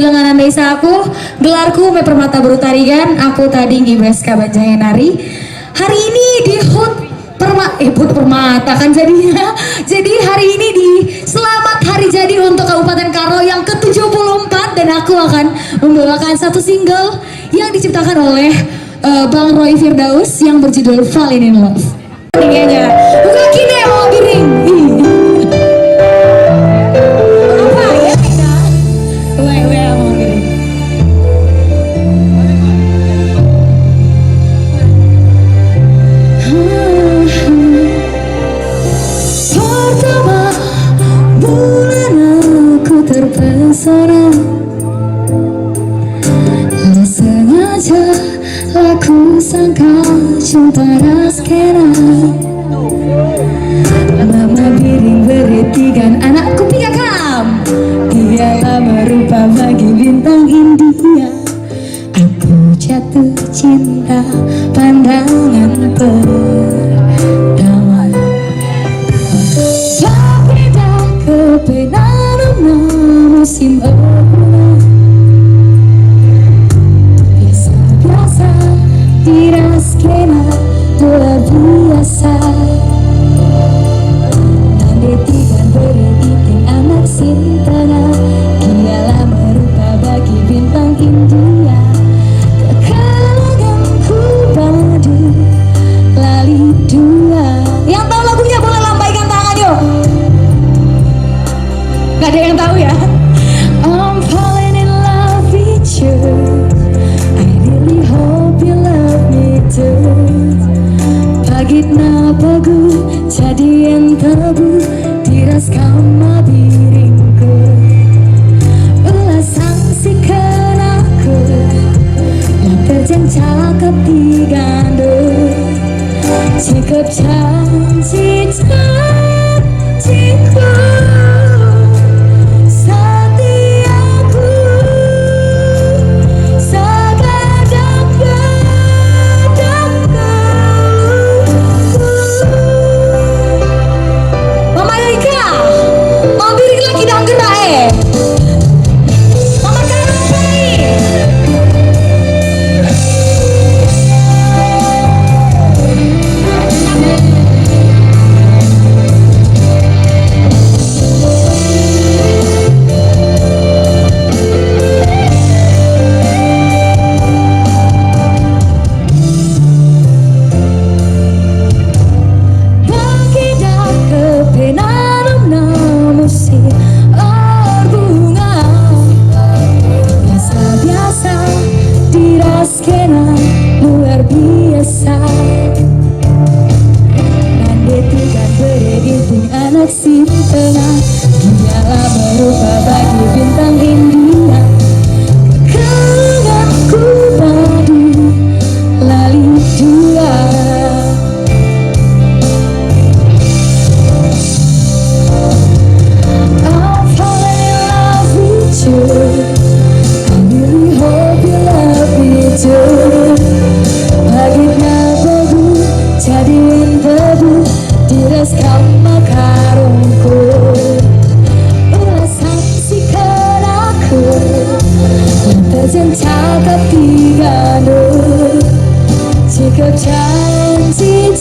lenganan desa aku, gelarku me permata berutarigan, aku tadi ngibeska banjahenari. Hari ini di HUT Permata kan jadinya. Jadi hari ini di Selamat Hari Jadi untuk Kabupaten Karo yang ke-74 dan aku akan membawakan satu single yang diciptakan oleh Bang Roy Firdaus yang berjudul Falling in Love. Tingginya, buka kine mau biring. Apa ya kita? Weh mau biring. Pertama bulan aku terpesona, tak sengaja aku sangka cinta raskena. Mama biring beretikan anakku piagam, dialah merupa bagi bintang India. Aku jatuh cinta pandangan pertama. Berbeda kebenaran musim obrolan, biasa-biasa tidak skena luar biasa. Nande tidak beriting anak sintana, dialah merupa bagi bintang India. Kekalanganku padu lali dua. Yang tahu lagunya boleh lambaikan tangan yuk. Gak ada yang tahu ya. I'm falling in love with you, I really hope you love me too. Pagit na pagu jadi yang tabu tiras kama biringku. Ulas saksikan aku yang terjang cakap digando. Cakap janjiku setiaku Mama Ika, mau biring lagi dong gerak Mama Karang nih. Luar biasa, nande tidak berediting anak sintena, dialah merupa bagi bintang India. Kekalanganku padu lali dua. I'm falling in love with you, I really hope you love me too. Jadiin bebu tiras kama karungku. Ulas saksikan aku yang terjang cakap digando. Jika janji